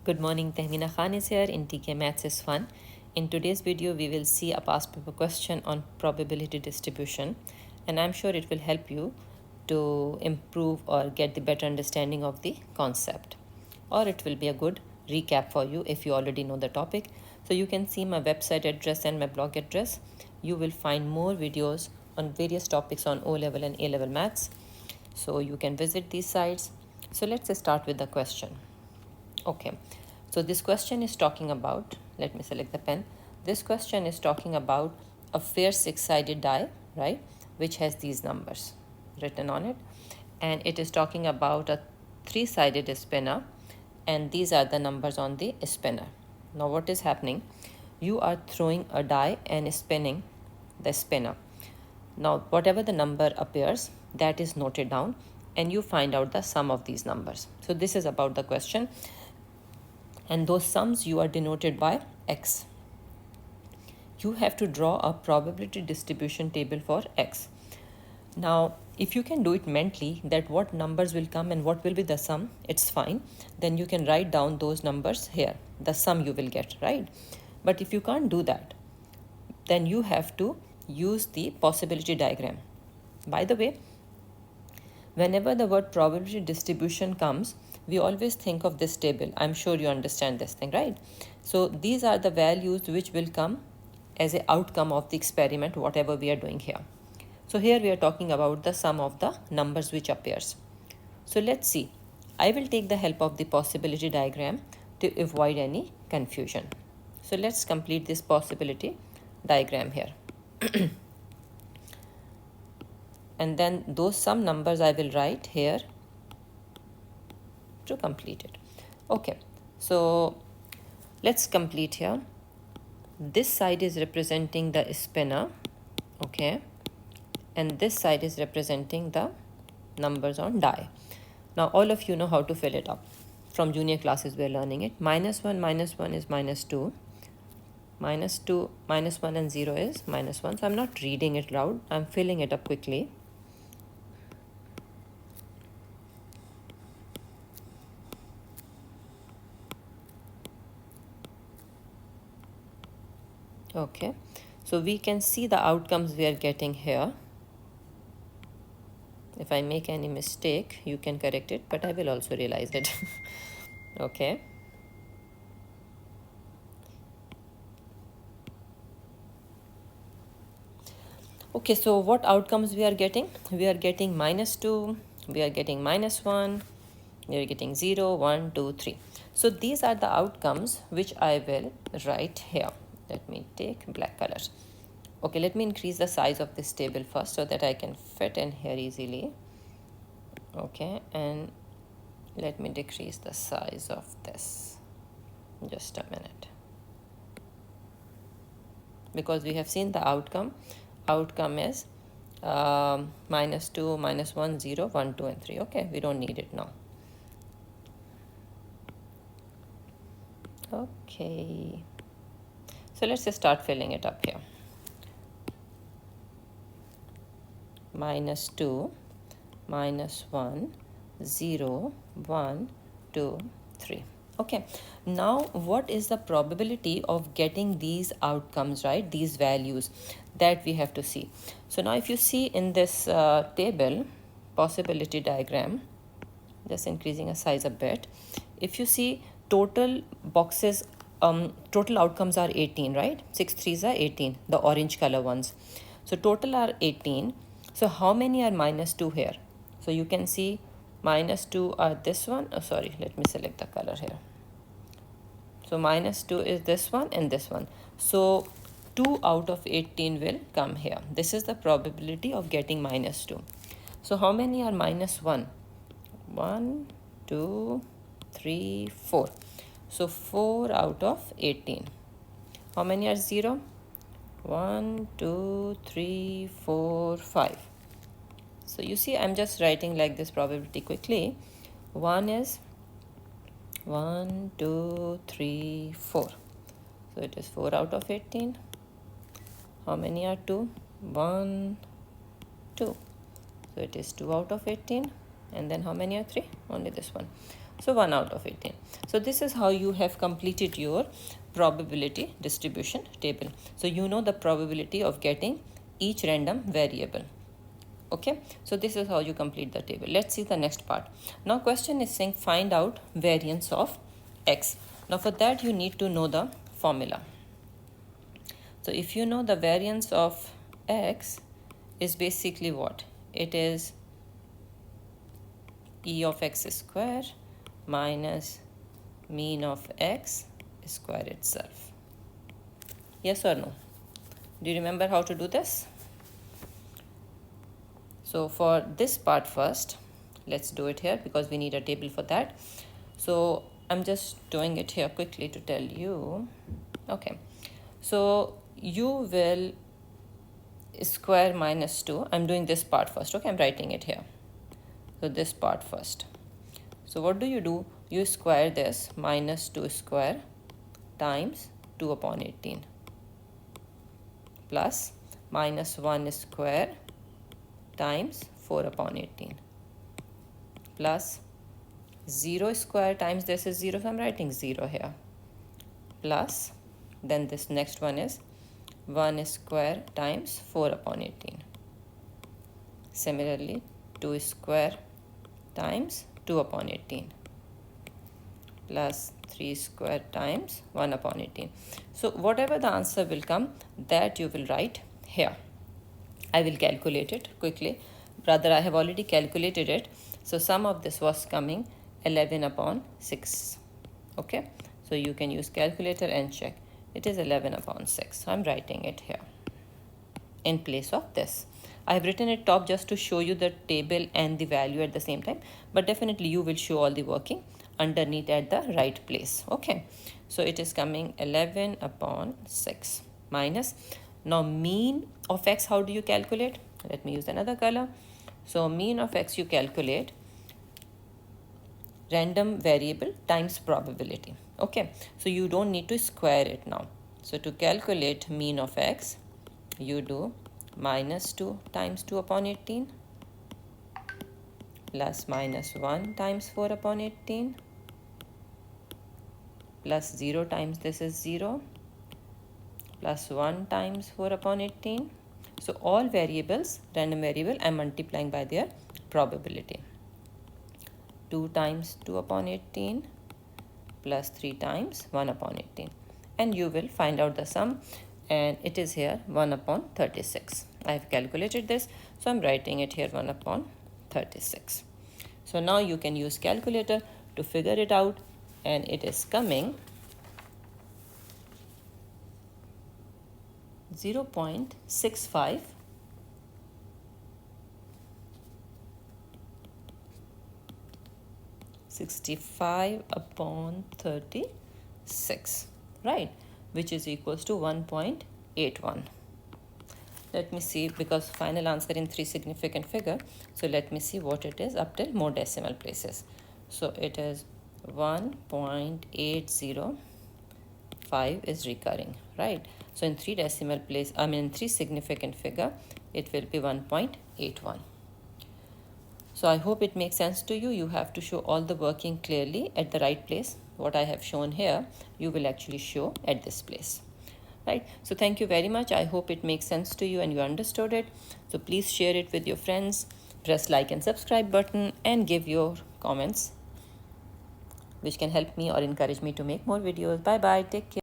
Good morning, Tehmina Khan is here in TKMaths is fun. In today's video, we will see a past paper question on probability distribution, and I'm sure it will help you to improve or get the better understanding of the concept. Or it will be a good recap for you if you already know the topic. So you can see my website address and my blog address. You will find more videos on various topics on O-level and A-level maths. So you can visit these sites. So let's start with the question. Okay, so this question is talking about, let me select the pen. This question is talking about a fair six-sided die, right, which has these numbers written on it. And it is talking about a three-sided spinner, and these are the numbers on the spinner. Now what is happening? You are throwing a die and spinning the spinner. Now whatever the number appears, that is noted down, and you find out the sum of these numbers. So this is about the question, and those sums you are denoted by x. You have to draw a probability distribution table for x. Now, if you can do it mentally, that what numbers will come and what will be the sum, it's fine. Then you can write down those numbers here, the sum you will get, right? But if you can't do that, then you have to use the possibility diagram. By the way, whenever the word probability distribution comes, we always think of this table. I'm sure you understand this thing, right? So these are the values which will come as an outcome of the experiment, whatever we are doing here. So here we are talking about the sum of the numbers which appears. So let's see. I will take the help of the possibility diagram to avoid any confusion. So let's complete this possibility diagram here. And then those sum numbers I will write here to complete it. Okay, so let's complete here. This side is representing the spinner, okay, and this side is representing the numbers on die. Now all of you know how to fill it up. From junior classes we are learning it. -1 is -2. -2, -1 and 0 is -1. So I'm not reading it loud. I'm filling it up quickly. Okay, so we can see the outcomes we are getting here. If I make any mistake, you can correct it, but I will also realize it. Okay. Okay, so what outcomes we are getting? We are getting -2, we are getting -1, we are getting 0, 1, 2, 3. So these are the outcomes which I will write here. Let me take black colors. Okay, let me increase the size of this table first so that I can fit in here easily. Okay, and let me decrease the size of this. Just a minute. Because we have seen the outcome. Outcome is -2, -1, 0, 1, 2, and 3. Okay, we don't need it now. Okay, so let's just start filling it up here. -2, -1, 0, 1, 2, 3. Okay, now what is the probability of getting these outcomes, right? These values that we have to see. So now if you see in this table, possibility diagram, just increasing a size a bit. If you see total boxes, total outcomes are 18, right? 6 3s are 18, the orange color ones. So total are 18. So how many are -2 here? So you can see -2 are this one. Oh, sorry, let me select the color here. So -2 is this one and this one. So 2 out of 18 will come here. This is the probability of getting -2. So how many are -1? 1, 2, 3, 4. So 4 out of 18. How many are 0? 1, 2, 3, 4, 5. So you see, I'm just writing like this probability quickly. 1 is 1, 2, 3, 4. So it is 4 out of 18. How many are 2? 1, 2. So it is 2 out of 18. And then how many are 3? Only this one. So 1 out of 18. So this is how you have completed your probability distribution table. So you know the probability of getting each random variable. Okay, so this is how you complete the table. Let's see the next part. Now question is saying find out variance of x. Now for that you need to know the formula. So if you know the variance of x is basically what? It is e of x square minus mean of x square itself. Yes or no? Do you remember how to do this? So for this part first, let's do it here because we need a table for that. So I'm just doing it here quickly to tell you. Okay, so you will square minus 2. I'm doing this part first. Okay, I'm writing it here. So this part first. So what do? You square this minus 2 square times 2 upon 18 plus minus 1 square times 4 upon 18 plus 0 square times this is 0, so I'm writing 0 here, plus then this next one is 1 square times 4 upon 18. Similarly 2 square times 2 upon 18 plus 3 square times 1 upon 18. So whatever the answer will come, that you will write here. I will calculate it quickly. Rather, I have already calculated it. So sum of this was coming 11 upon 6. Okay, so you can use calculator and check. It is 11 upon 6. So I'm writing it here in place of this. I have written it top just to show you the table and the value at the same time, but definitely you will show all the working underneath at the right place. Okay, so it is coming 11 upon 6 minus, now mean of x, how do you calculate? Let me use another color. So mean of x you calculate random variable times probability. Okay, so you don't need to square it now. So to calculate mean of x, you do minus 2 times 2 upon 18 plus minus 1 times 4 upon 18 plus 0 times this is 0 plus 1 times 4 upon 18. So all variables, random variable, I am multiplying by their probability. 2 times 2 upon 18 plus 3 times 1 upon 18. And you will find out the sum, and it is here 1 upon 36. I have calculated this, so I am writing it here 1 upon 36. So now you can use calculator to figure it out, and it is coming 0.65 65 upon 36, right, which is equals to 1.81. Let me see, because final answer in 3 significant figure, so let me see what it is up till more decimal places. So it is 1.805 is recurring, right? So in 3 decimal place, in 3 significant figure, it will be 1.81. So I hope it makes sense to you. You have to show all the working clearly at the right place. What I have shown here, you will actually show at this place. Right? So thank you very much. I hope it makes sense to you and you understood it. So please share it with your friends. Press like and subscribe button and give your comments, which can help me or encourage me to make more videos. Bye bye. Take care.